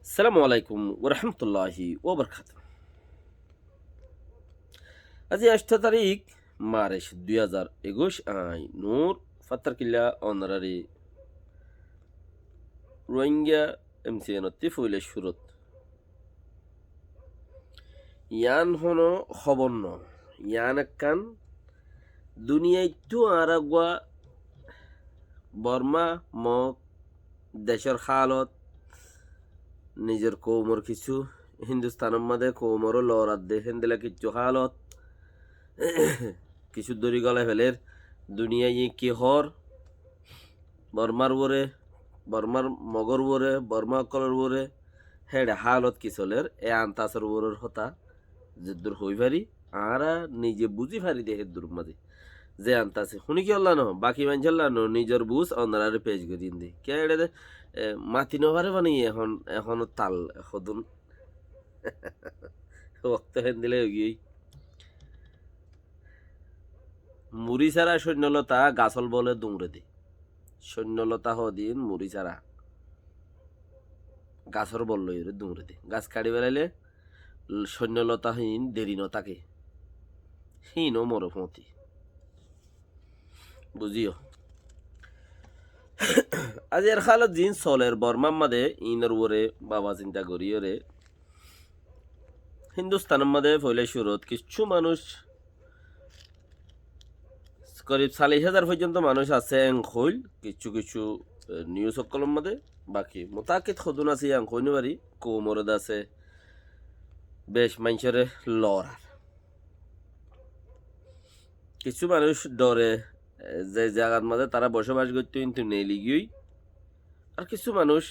আসসালামু আলাইকুম ওরহমতুল্লাহি ওবরকাত। আজি 8 তারিখ মার্চ 2021 আই নূর ফাত্তার কিল্লা অনারারি রোহিঙ্গা এমসিএনতি ফুইলে সুরত ইয়ান হনো খবর ন ইয়ান একখান দুনিয়াইতো আরাগুয়া বর্মা মগ দেশের হালত নিজের কৌমর কিছু হিন্দুস্তানের মাঝে কৌমরও লড়ার দেখেন দিলা কিছু হালত কিছু দড়ি গলায় ফেলের দুনিয়ায় কি হর বর্মার বরে বর্মার মগর বরে বর্মা কলর বরে হেডে হালত কি চলের এ আন্তাসর বরের হতা যে দূর হই পারি আর নিজে বুঝি পারি দেহের দূর মাঝে যে আন্তাসে শুনি কি আল্লাহ ন বাকি মানুষ আল্লাহ ন নিজের বুঝ অন্ধারে পেজ করি দি কে এড়ে মাতি নভারে বানি এখনো তাল সদুন রক্ত হেন দিলে গিয়ে মুড়ি ছাড়া সৈন্যলতা গাছল বলে দুমড়ে দি সৈন্যলতা হদিন মুড়ি ছাড়া গাছর বল লই দুমড়ে দি গাছ কাটি বেড়াইলে সৈন্যলতা হীন দেরি ন তাকে হীন ও মরফতি বুঝিও আজ এর খালত জিন চলের বর্মার মাদে ইনর ওরে বাবা চিন্তা করি ওরে হিন্দুস্তানের মাদে ফইলে সুরত কিছু মানুষ করিব 40,000 পর্যন্ত মানুষ আছে হইল কিছু কিছু নিউজ সকলের মধ্যে বাকি মোতাকিত সদুন আছে কইনি পারি কৌমরদ আছে বেশ মানুষের লড়ার কিছু মানুষ ডরে যে জায়গার মাঝে তারা বসবাস করতে কিন্তু নেইলি গিয়েই আর কিছু মানুষ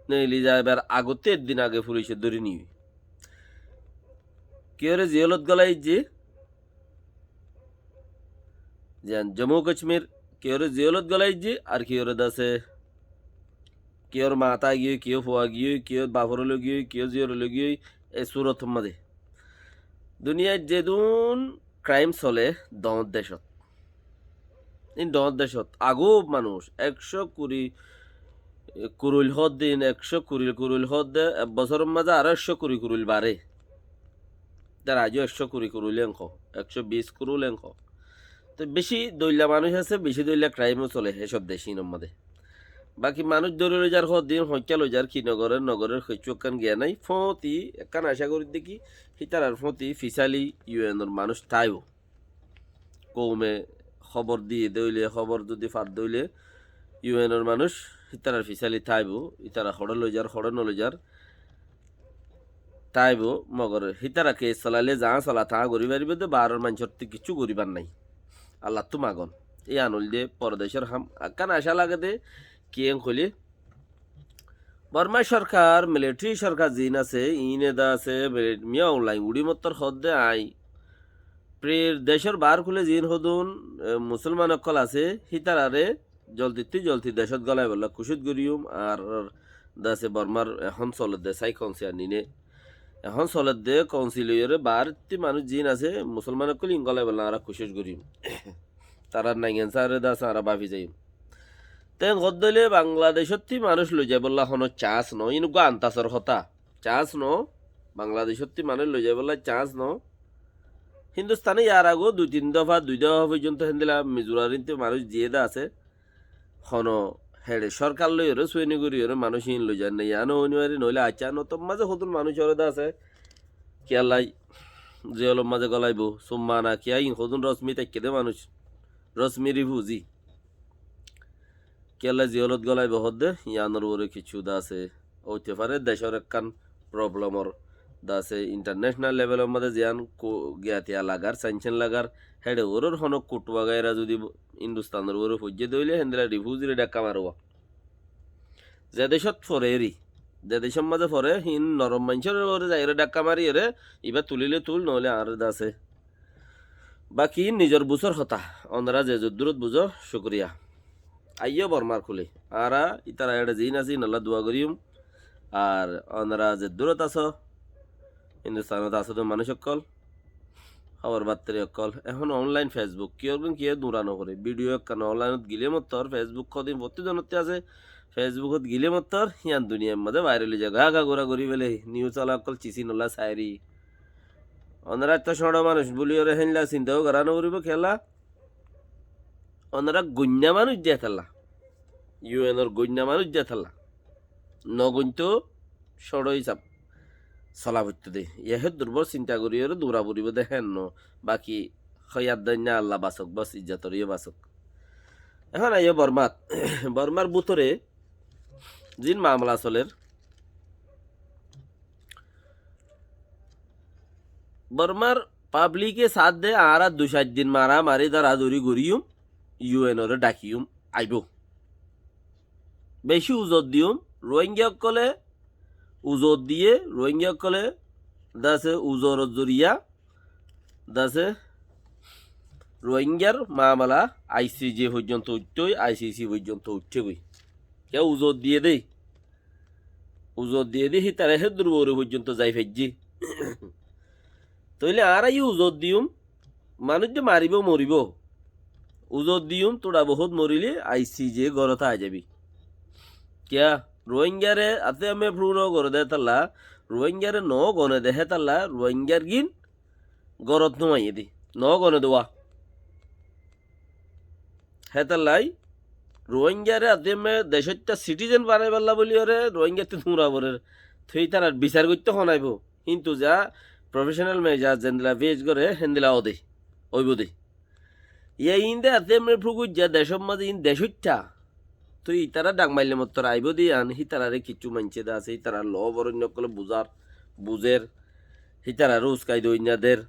নেইলি যাইবার আগতে একদিন আগে পুলিশে ধরে নিয়ে কেউরে জিয়লত গলাই যে জম্মু কাশ্মীর কেউরে জিয়লত গলাই যে আর কেউরে দাসে কেউর মাতা গিয়ে কেউ ফোয়া গিয়ে কেউ বাফর গিয়ে কেউ জিয়র গিয়ে এই সুরত মাঝে দুনিয়ায় যেদুন ক্রাইম চলে দমত দেশত দমত দেশত আগো মানুষ 120 কুরুল হদ দিন 100 কুরুল হদ দে বছরের মাঝে আরো 100 কুরুল বাড়ে তার আজও 100 কুরুল অঙ্ক 120 কুরুল অঙ্ক তো বেশি দৈলা মানুষ আছে বেশি দৈলা ক্রাইমও চলে এসব দেশি মধ্যে বাকি মানুষ ধরে লই যার দিন হত্যা লই যার কি নগরের হইচুকান গিয়া নাই ফতি একখান আশা করি দেখি হিতার ফতি ফিসালি ইউএনর মানুষ তাইও কৌমে খবর দিয়ে দইলে খবর যদি ফাঁদ দইলে ইউএনর মানুষ হিতার ফিসালি তাইব ইতারা খড় লই যার তাইব মগর হিতারা কে চলালে যা চলা তা করি পারিব তো বারোর মানুষের কিছু করিবার নাই আল্লাহ তো মাগন এই আনুল দে পরদেশের হাম একখান আশা লাগে দে কিয়ে খুলি বর্মা সরকার মিলিটারি সরকার জিন আছে ইনেদা আছে মিয়া অনলাইন উড়ি মত্তর হদ্দে আই প্রের দেশের বার খুলে জিন হদুন মুসলমান অকল আছে হিতারারে জলদি দেশত গলায় বললা কুশুত গরিয়ম আর দাসে বর্মার এখন চলত দে সাই কনসিয়ার নিনে এখন চলত দে কনসিলিয়রে বারটি মানুষ জিন আছে মুসলমান অকল ইন গলায় বললা আর কুশুত গরিয়ম তারা নাইগেন সারে দাস আর বাফি যাই তেন গদ্দলে বাংলাদেশত মানুষ লই যায় বললা হন চাষ ন ইনুগা আন্তাসর হতা চাষ ন বাংলাদেশত মানুষ লই যায় বললা চাষ ন হিন্দুস্তানে ইয়ার আগো 2-3 দফা 2 দফা পর্যন্ত হেন্দিলা মিজোরারিতে মানুষ জিয়ে দা আছে হন হেডে সরকার লই ওরে সুইনি করি ওরে মানুষ ইন লই যায় না ইয়ানো অনিবারি নইলে আচ্ছা নতম মাঝে হতুন মানুষ ওরে দা আছে কিয়ালাই জিয়লম মাঝে গলাইব সুম্মা না কিয়া ইন হতুন রশ্মি তাইকে দে মানুষ রশ্মি রিভুজি কেলা জিয়লত গলায় বহদ দে ইয়ানোর ওরে কিছু দা আছে হইতে পারে দেশের একখান প্রবলেমর দা আছে ইন্টারন্যাশনাল লেভেলের মধ্যে জিয়ান জ্ঞাতিয়া লাগার সাইনসেন লাগার হেডে ওরর হনক কুটুয়া গায়রা যদি হিন্দুস্তানের ওরে ফুজে দইলে হেন্দিলা রিফিউজিরে ডাক্কা মারবা যে দেশত ফরে এরি যে দেশের মাঝে ফরে হিন নরম মানুষের ওরে যাইরে ডাক্কা মারি এরে এবার তুলিলে তুল নহলে আর দা আছে বাকি নিজের বুঝর হতা অনরা যে দূরত বুঝো শুক্রিয়া আইয় বর্মার খুলে আরা ইতারা এটা জিন আছি নাল্লা দোয়া করিম আর অনারা যে দূরত আছো হিন্দুস্তানত আছো তো মানুষ অকল খবর বার্তারি অকল এখন অনলাইন ফেসবুক কি করবেন কি দূরানো করে ভিডিও একখান অনলাইনত গিলে মতো ফেসবুক কদিন প্রতিজনতে আছে ফেসবুকত গিলে মতর হিয়ান দুনিয়ার মধ্যে ভাইরাল হয়ে যায় গা গা ঘোরা ঘুরি বেলে নিউজ আলা অকল চিচি নলা সাইরি ওনারা একটা সড় মানুষ বলি ওরে হেনলা চিন্তাও করানো করিব খেলা ওনারা গণ্যা মানুষ দিয়ে থালা ইউএনর গণ্যা মানুষ দিয়ে থালা নগণ্য সড় হিসাব চলা পড়তে দে ইহে দুর্বল চিন্তা করি ওরে দৌড়া পড়িব দেখেন ন বাকি খয়াত দৈন্য আল্লাহ বাসক বস ইজ্জাতরিও বাসক এখন আইয় বর্মাত বর্মার বুতরে জিন মামলা চলের বর্মার পাবলিকে সাথ দে আর 2-4 দিন মারা মারি ধরা ধরি গড়িউম ইউএনরে ডাকিউম আইব বেশি উজত দিউম রোহিঙ্গা কলে উজত দিয়ে রোহিঙ্গা কলে দাসে উজর জরিয়া দাসে রোহিঙ্গার মামলা আইসিজে পর্যন্ত উঠতই আইসিসি পর্যন্ত উঠছে গই কে উজত দিয়ে দেই সি তারা হে দুর্বর পর্যন্ত যাই ফেজি তইলে আর আই উজত দিউম মানুষ যে মারিব মরিব উজত দিউম তোরা বহুত মরিলে আইসিজে গরতা আই যাবি কিয়া রোহিঙ্গারে আতে আমি ভ্রূণ করে দে তাল্লা রোহিঙ্গারে ন গনে দেহে তাল্লা রোহিঙ্গার গিন গরত নমাইয়ে দি ন গনে দেওয়া হেতাল্লাই রোহিঙ্গারে আতে আমি দেশটা সিটিজেন বানাই পারলা বলি ওরে রোহিঙ্গাতে ধুমরা বরের থই তার বিচার করতে শনাইব কিন্তু যা প্রফেশনাল মেজা যেদিলা ভেজ করে হেন্দিলা ও দে ওইব দে ইয়ে ইন্দে আতে আমি ভ্রুগুজ যা দেশের মাঝে ইন দেশটা তো ইতারা ডাক মাইলে মতো আইব দিয়ে আন হিতারারে কিছু মানছে দা আছে ইতারা ল বরণ্য কলে বুঝের হিতারারে উস্কাই দইনাদের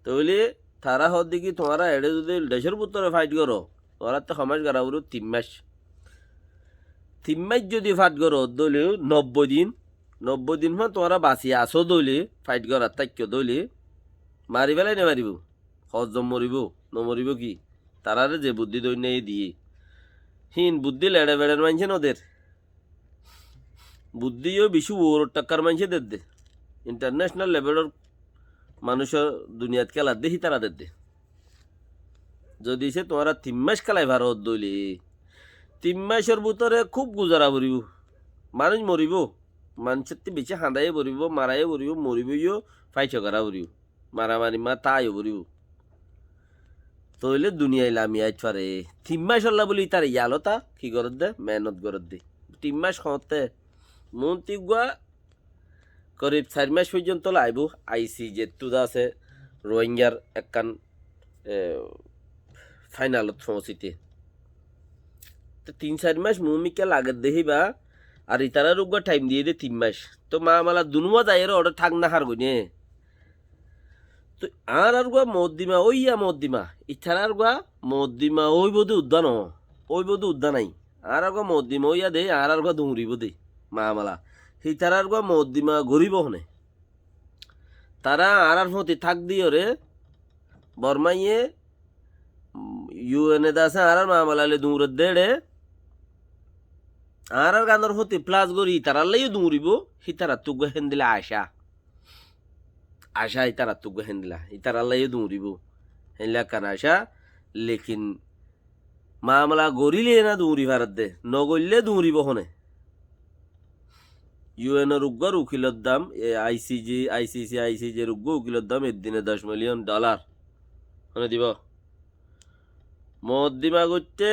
তইলে তারা হদ দেখি তোমারা এড়ে যদি দেশের ভিতরে ফাইট করো তোরা তো সমাজ গাড়াবো 3 মাস যদি ফাইট করো দইলে 90 দিন তোমরা বাঁচি আসো দইলে ফাইট করার তাক্য দইলে মারি পেলাই নে মারিব হজম মরিব নমরিব কি তারারে যে বুদ্ধি দৈন্য দিয়ে হিন বুদ্ধি লেড়ে বেড়ের মানছে ওদের বুদ্ধিও বেশি ওর টাকার মানছে দে ইন্টারন্যাশনাল লেভেলের মানুষের দুনিয়াত খেলা দেখি তারা দে যদি সে তোমরা 3 মাস খেলাই ভারত দইলে 3 মাসের ভিতরে খুব গুজারা পড়িব মানুষ মরিব মানুষের বেশি হাঁদাই পড়িব মারাই পড়িব মরিবও ফাইট করা পড়িব মারামারি তাইও পড়িব তইলে দুনিয়ায় লামি আইত পারে 3 মাস হল্লা বলি তার ইয়ালতা কি করত দে মেহনত করত দে 3 মাস হতে মন্ত্রী গুয়া করিব 4 মাস পর্যন্ত লাইব আইসি যেটু আছে রোহিঙ্গার একখান ফাইনালত পৌঁছিতে তো 3-4 মাস মুমিকে লাগে দেখিবা আর ইতারা রোগ টাইম দিয়ে দে 3 মাস তো মামালা দুনুয়া যায় অর্ডার থাক না হার গনে তো আর গুয়া মদ্দিমা ওইয়া মদ্দিমা ইথার গুয়া মদ্দিমা ওই বোধ উদ্যান ওই বোধ উদ্যান নাই আর গুয়া মদ্দিমা ওইয়া দে আর গুয়া দুমরিব দে মামালা হিতার গুয়া মদ্দিমা গরিব হনে তারা আর হতে থাক দিও রে বর্মাইয়ে ইউএনএ দাসে আর মামালালে দুমর দেড়ে আর গানোর হতে প্লাস গরি তারার লাইও দুমরিব হিতারা তুগ হেন দিলে আশা ইতারা তুগ হেনলা ইতার আল্লাহ দৌড়িব হেনলা কান আশা লেকিন মামলা গরিলে না দৌড়ি ভারত দে নগরলে দৌড়িব হনে ইউএনর উগ্গর উকিলের দাম আইসিসি উগ্গ উকিলের দাম দিনে $10 মিলিয়ন হনে দিব মদ্দিমা করতে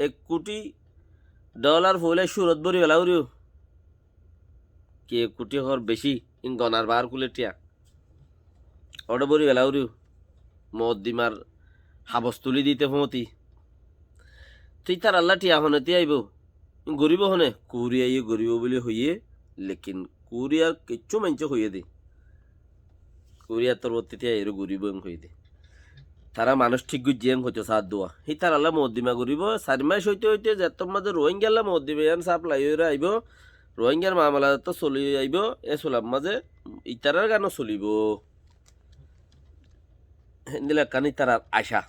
$1 কোটি ফুলে সুরত ভরি বেলা উড়িও কি 1 কোটি হর বেশি ইন গনার বার কুলেটিয়া অর্ডার বরি বেলা উড়িও মদ্দিমার হাবস তুলি দিতে ফমতি তুই তার আল্লাহ টিয়া হনে তি আইব গরিব হনে কুরি আইয়ে গরিব বলে হইয়ে লেকিন কুরিয়ার কিচ্ছু মাঞ্চ হইয়ে দে কুরিয়ার তোর বর্তিতে আইরো গরিব হইয়ে দে তারা মানুষ ঠিক গুজিয়াং হইতো সাথ দোয়া হি তার আল্লাহ মদ্দিমা গরিব 4 মাস হইতে যেতর মাঝে রোহিঙ্গা আল্লাহ মদ্দিমায়ান সাপ লাইরে আইব রোহিঙ্গার মামলা তো চলি আইব এ চলার মাঝে ইতারার গানও চলিব হেন্দিলা কানি তারার আশা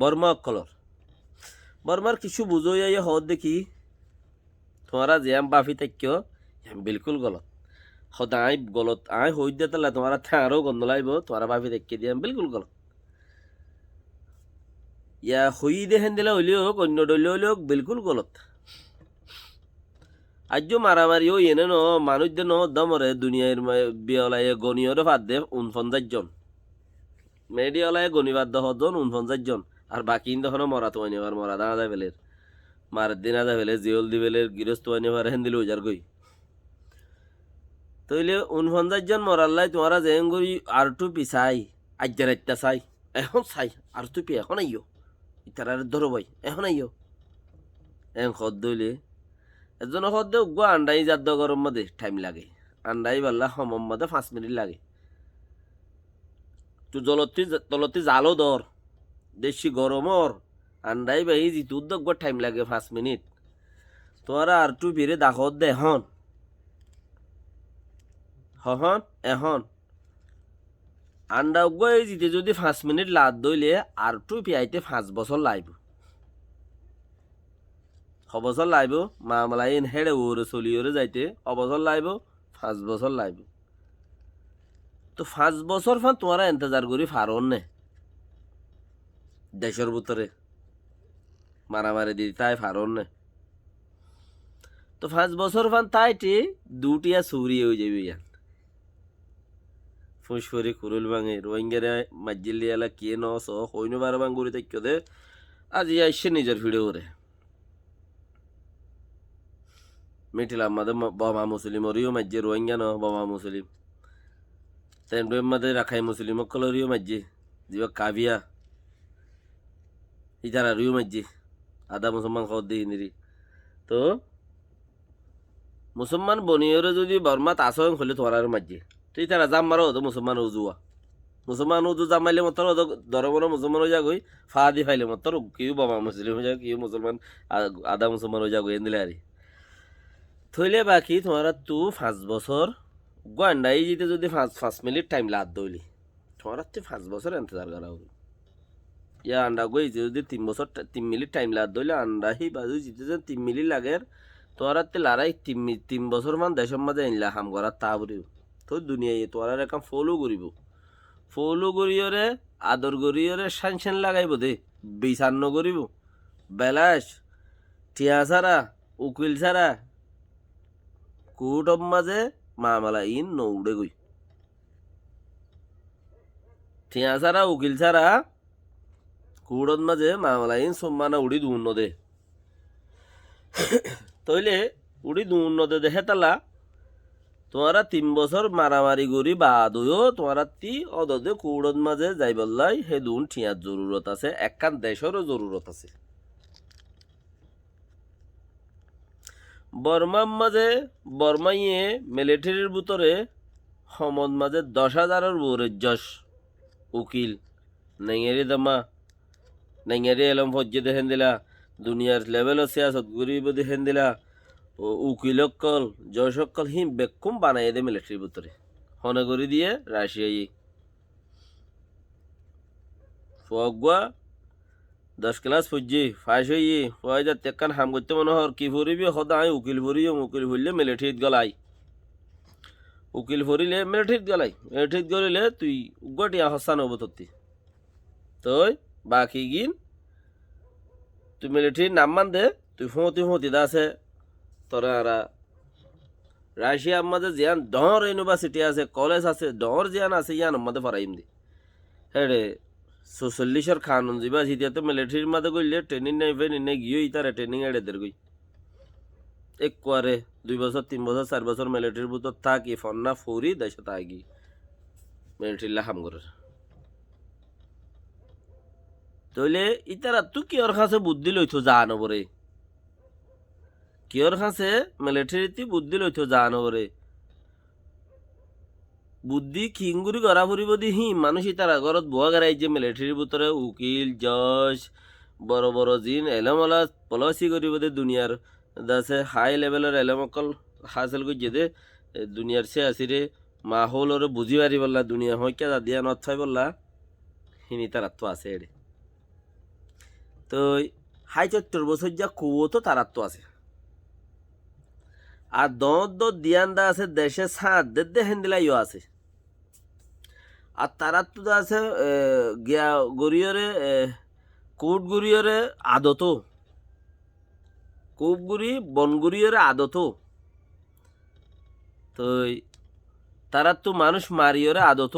বর্মা বর্মার কিছু বুঝই আইয়া হদ দেখি তোমারা যে বাফি থাক্য বিলকুল গলত সদায় গলত আই হই দে তাহলে তোমারা থারও গন্ধ লাইব তোমারা বাফি থাক্য দিয়ে বিলকুল গলত ইয়া হই দেখেন দিলে হইলেও হোক অন্য দলীয় হইলেও হোক বিলকুল গলত আজ মারামারি ও এনে ন মানুষ দে ন দমরে দুনিয়ার বিয়লায় গণিয়রে ভাত দে ৪৯ জন মেডিয়ালায় গণিবাদ দহজন ৪৯ জন আর বাকি তখন মরা তো আনিবার মরা দাঁড়া যায় ফেলের মারের দিন আদা ফেলে জিওল দি ফেলের গৃহস্থ আনিবার হেন দিলে ওজার গই তইলে ৪৯ জন মরাল্লাই তোমারা যেন করি আর টু পিছাই আজ্জার একটা চাই এখন চাই আর তুই পি এখন আইও ইতার ধরো ভাই এখন আইও এখন খদ দইলে এজন খদ দে উগ্র আন্ডাই যাদ্দ গরম মধ্যে টাইম লাগে আন্ডাই পারলা সমম মধ্যে ৫ মিনিট লাগে তুই তলতি জালও ধর দেশি গরমর আন্ডাই বাই যিটো উদ্যোগ টাইম লাগে ৫ মিনিট তোরা আর টু ফিরে দাখত দে এখন হহন এখন আন্ডা গই জিতে যদি ৫ মিনিট লাদ দইলে আর টু পিয়াইতে ৫ বছর লাইব ৬ বছর লাইব মামলাইন হেড়ে ওরে চলিওরে যাইতে ৬ বছর লাইব ৫ বছর লাইব তো ৫ বছর ফান তোমরা ইন্তজার করি ফারন নে দেশের ভিতরে মারামারি দি তাই ফারন নে তো ৫ বছর ফান তাইটি দুটিয়া চুরি হয়ে যাবে ইয়ান ফুসফরি কুরুল ভাঙে রোহিঙ্গারে মাজ্জিলিয়ালা কে নস হইন বার বাঙ্গুরি তাই দে আজি আইসে নিজের ভিডিও করে মিটিলাম মাদে বাবা মুসলিম ওরিও মাজ্জে রোহিঙ্গা ন বাবা মুসলিম তেমন মাদে রাখাই মুসলিম কলরিও মাজ্জে জিবা কাবিয়া ইতারা রিও মাজ্জে আদা মুসলমান খাওয়া দিই নিরি তো মুসলমান বনিয়রে যদি বর্মাত আসন হলে তোরার মাজ্জে তুই তারা জাম মারো তো মুসলমান উজুয়া মুসলমান উজু জামাইলে মতর দরবর মুসলমান হয়ে যাগই ফা দি ফাইলে মতর কেউ বাবা মুসলিম হয়ে যাগ কেউ মুসলমান আদা মুসলমান হয়ে যাগই এনে আরি থইলে বাকি তোমার তু ৫ বছর গান্ডাই যেতে যদি ৫ মিনিট টাইম লাদ দইলি তোমার ৫ বছর ইন্তজার করা হবে ইয়া আন্ডা গই যদি ৩ বছর ৩ মিনিট টাইম লাদ দইলে আন্ডা হি বাজু যেতে যে ৩ মিনিট লাগের তোমার লারাই ৩ বছর মান দেশের মাঝে আনলা হাম করার তা বুড়িও তো দুনিয়ায় তোরা এরকম ফলো করিবরে আদর করিয়রে সানসেন লাগাইব দে বিচান্ন করিব বেলাস টিয়া ছাড়া উকিল ছাড়া কোর্টর মাঝে মামলা ইন নৌড়ে গই টিয়া ছাড়া উকিল ছাড়া কোর্টর মাঝে মামলা ইন সম্মানা উড়ি দুর্ন দে তইলে উড়ি দুর্ন দে দেখে তালা তোমারা ৩ বছর মারামারি করি বাদ হইও তোমারা অদদে কৌড়ত মাঝে যাই বললাই হে দুন ঠিয়ার জরুরত আছে একখান দেশেরও জরুরত আছে বর্মার মাঝে বর্মাইয়ে মিলিটারির ভিতরে সমদ মাঝে ১০,০০০ বউরের যশ উকিল নেঙেরি দামা নেঙেরি এলম ফজ্জে দেখেন দিলা দুনিয়ার লেভেল সিয়াসত গরিব দেখেন দিলা উকিল অকল জজ অকল হি বেকুম বানাই দে মিলিটারির ভিতরে হনে করে দিয়ে রাশিয়াই ফুয়া ১০ ক্লাস ফুজি ফাঁস হইয়ে ফুয়াই যা তেকান হাম করতে মনে হর কি ফুরিবি সদা আমি উকিল ফুরিলে মিলিটারিত গলাই উকিল ফুরিলে মিলিটারিত গলিলে তুই গটিয়া হসান হব তত্তি তই বাকি গিন তুই মিলিটারির নাম মান দে তুই ফতি দা আছে তোরা রাশিয়ার মাঝে জিয়ান ডর ইউনিভার্সিটি আছে কলেজ আছে ডর জিয়ান আছে ইয়ান মধ্যে পড়াইম দি হেডে ৪৬-এর কানুন যা সিটিয়াতে মিলিটারির মাঝে গইলে ট্রেনিং নাই গিয়ে তারা ট্রেনিং এড়েদের গই একবারে ২ বছর ৩ বছর ৪ বছর মিলিটারির ভিতর থাকি ফন্না ফৌরি দেশে থাকি মিলিটারি লাহাম করে তইলে ইতারা তুই কিয়র কাছে বুদ্ধি লইতো জানো বরে কিয়র কাছে মিলিটারিতে বুদ্ধি লইতো জানো বরে বুদ্ধি খিঙ্গুরি করা ফুরিব দি হি মানুষ তারা ঘরত বুয়া গেরাই যে মিলিটারির ভিতরে উকিল জজ বড় বড় জিন এলমলা পলিসি করিব দে দুনিয়ার দাসে হাই লেভেলের এলমকল হাসিল করছে দে দুনিয়ার সে আসিরে মাহৌলরে বুঝি পারি বললা দুনিয়া হইকা যা দিয়া নত ফাই বললা হিনি তার তো আছে এড়ে তো হাই ৭৪ বছর যা কুয়ো তারাত্ম আছে আর দত দিয়ান্দা আছে দেশে সাঁত দে হেন্দিলাইও আছে আর তারাত্ম আছে গিয়া গরিয়রে কোটগুড়িয়রে আদত কোপগুড়ি বনগুড়িয়রে আদত তো তারা তো মানুষ মারিয়রে আদত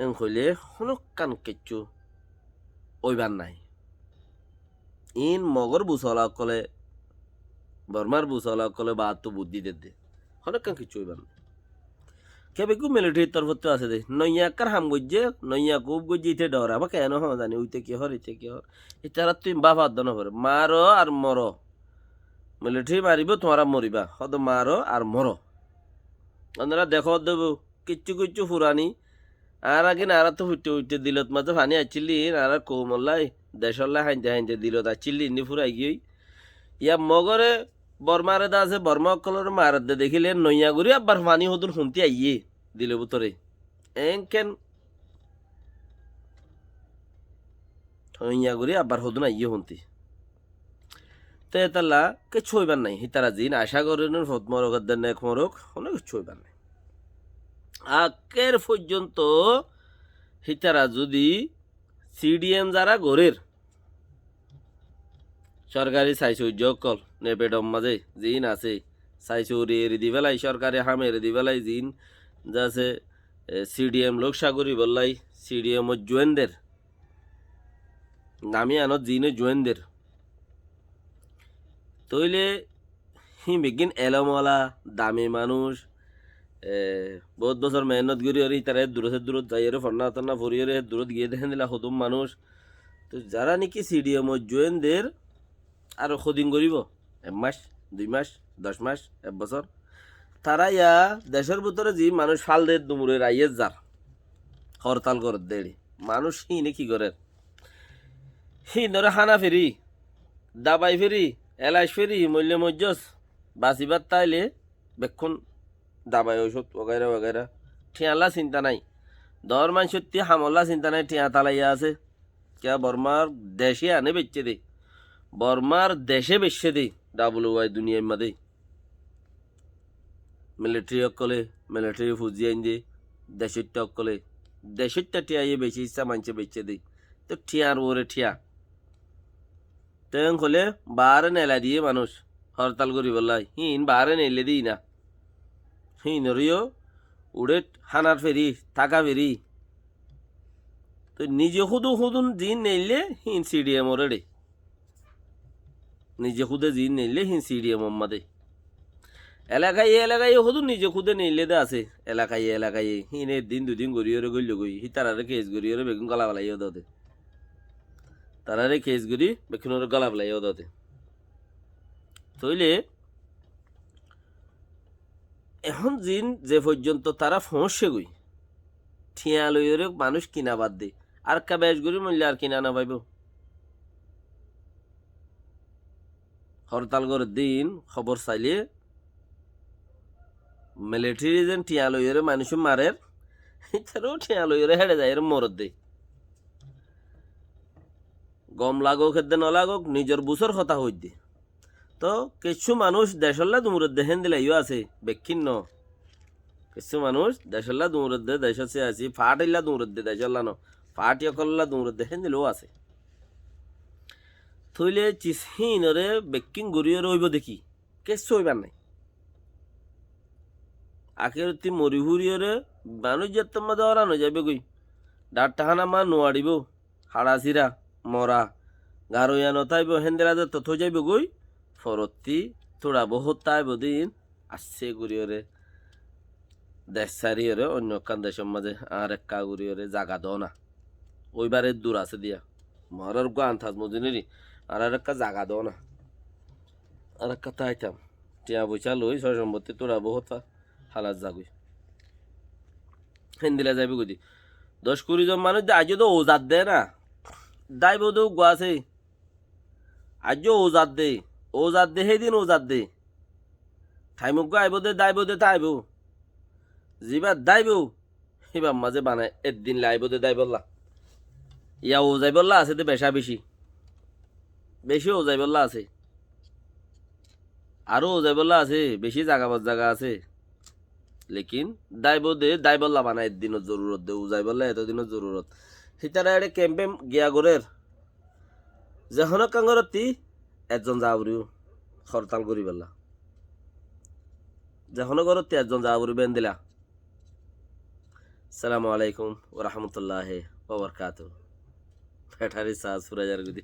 এন হইলে হনকান কেচ্ছু ওইবার নাই ইন মগর বুসলা কলে বর্মার বুসলা কলে বা তো বুদ্ধি দে হনকান কিচ্ছু ওইবার নাই কেবে কু মিলিটারির তরফতে আছে দে নইয়াকার হাম গজ্জে নইয়া কুব গজ্জে ইতে ডরা বা কেন হ জানি উইতে কি হর ইতে কি হর ইতারা তুই বাফা দন করে মারো আর মরো মিলিটারি মারিব তোমারা মরিবা হদ মারো আর মরো আপনারা দেখো দেব কিচ্ছু কিচ্ছু ফুরানি আর আগে নারা তো হুইটে হুইটে দিলত মাঝে ফানি আছিলি নারা কৌমল্লাই দেশল্লাই হাইতে হাইতে দিলত আছিলি ইনি ফুরাই গিয়ে ইয়া মগরে বর্মারে দা আছে বর্মা অকলর মারাত দে দেখিলে নইয়া গুড়ি আবার ফানি হদুন শুনতে আইয়ে দিলে বুতরে এনকেন নইয়া গুড়ি আবার হদুন আইয়ে শুনতে তো এতাল্লা কিছু হইবার নাই হিতারা জিন আশা করেন ফত মরক নেক মরক অনেক কিছু হইবার নাই আকের পর্যন্ত হিতারা যদি সিডিএম যারা গড়ের সরকারি সাইসৌর্য কল নেপেডম মাঝে জিন আছে সাইসৌরি এরি দি বেলাই সরকারি হাম এরি দি বেলাই জিন যাছে সিডিএম লোক সাগরি বললাই সিডিএম ও জোয়েনদের নামি আনত জিনে জোয়েনদের তইলে হি বেগিন এলমলা দামি মানুষ বহুত বছর মেহনত করি আর তারা দূরত যাই ফন্না টন্না ফুরিয়ে দূরত গিয়ে দেখেন দিলা সদুম মানুষ তো যারা নাকি সিডিএম জোয়েনদের আর সদিন করিব 1 মাস 2 মাস 10 মাস 1 বছর তারা ইয়া দেশের ভিতরে যে মানুষ ফাল দে দুমুরে রাইয়ে যার হরতাল করে দেড়ি মানুষ হি নে কি করে হি ধরে হানা ফেরি দাবাই ফেরি এলাইশ ফেরি মূল্য মজ্জস বাঁচিবার তাইলে বেক্ষণ দাবাই ঔষধ ওগাইরা ওগাইরা ঠিয়ালা চিন্তা নাই দর মান সত্যি হামলা চিন্তা নাই ঠিয়া তালাইয়া আছে কে বর্মার দেশে আনে বেচছে দে বর্মার দেশে বেচছে দে WY দুনিয়ার মাঝে মিলিটারি অকলে মিলিটারি ফুজি আইন দে দেশের অকলে দেশেরটা ঠিয়াইয়ে বেশি ইচ্ছা মানছে বেচছে দে তো ঠিয়ার ওরে ঠিয়া তেন হলে বারে নেলা দিয়ে মানুষ হরতাল করি বললাই হিন বারে নেলে দিই না হিন রিও উড়ে হানার ফেরি থাকা ফেরি তো নিজে হুদুন জিন নেইলে হিন সিডিএম ওরে নিজে খুদে জিন নেইলে হিন সিডিএম মাদে এলাকায় হুদুন নিজে খুদে নেইলে দে আছে এলাকায় হিন দিন দুদিন গড়িয়ে গইল গই হি তারারে কেস গড়িয়ে বেগুন গলা বালাইও দে তারারে কেস গড়ি বেগুন গলা বালাইও দে তইলে এখন জিন যে পর্যন্ত তারা ফসে গই ঠিয়া লইরে মানুষ কিনা বাদ দে আর কা বেশ গরি মূল্য আর কিনা না পাইব হরতাল করে দিন খবর চাইলে মিলিটারি যেন ঠিয়া লইরে মানুষ মারের তারও ঠিয়া লইরে হেঁটে যায় এর মরদ দে গম লাগোক খেতে নলাগোক নিজের বুসর কথা হই দে তো কিছু মানুষ দেশল্লা দুমুরদ দেখেন দিলে ইও আছে বেক্ষিন্ন কিছু মানুষ দেশল্লা দুমুরদ দে দেশ আছে ফাট ইল্লা দুমুরদ দে দেশল্লা ন ফাট ইয়কল্লা দুমুরদ দেখেন দিলেও আছে থইলে চিসহিনরে বেকিং গড়িয়ে রইব দেখি কিছু হইবার নাই আখেরতি মরিহুরিয়রে মানুষ যেত মধ্যে অরানো যাবে গই ডাট টাহানা মা নোয়াড়িব হাড়াছিরা মরা গারইয়া নতাইব হেন্দেরাজে তথ যাইব গই ফরতি থোড়া বহুত তাইব দিন আসছে গুড়িয়রে দেশ সারিয়রে অন্য কান দেশের মাঝে আর এক কা গুড়িয়রে জাগা দাও না ওইবারে দূর আছে দিয়া মরার গান থাজ মজুরি আর একটা জাগা দাও না আর একটা তাইতাম টিয়া বৈচা লই ছয় সম্পত্তি তোরা বহুত হালাত যাগুই হেন্দিলা যাবি গুদি 10-20 জন মানুষ আজও তো ওজাত দে না দাইব তো গোয়াছে আজও ওজাত দে সেইদিন ওজাত দে ঠাইমুক আইব দে দাইব দে তাইব যিবা দাইব সেইবার মাঝে বানায় একদিন লাইব দে দাই বললা ইয়া ওজাই বললা আছে দে বেশা বেশি ওজাই বললা আছে আরো ওজাই বললা আছে বেশি জায়গা আছে লেকিন দাইব দে দাই বললা বানায় একদিনের জরুরত দে ওজাই বললা এতদিনের জরুরত হিতারা এড়ে ক্যাম্পে গিয়া গরের যখন কাঙ্গরতি একজন যাবরিও হরতাল করি পেলা যখন গরতি একজন যাবরি বেন দিলা। আসসালামু আলাইকুম ওয়া রাহমাতুল্লাহি ওয়া বারাকাতুহু। ব্যাটারি চার্জ ফুরাইয়ার গুদি।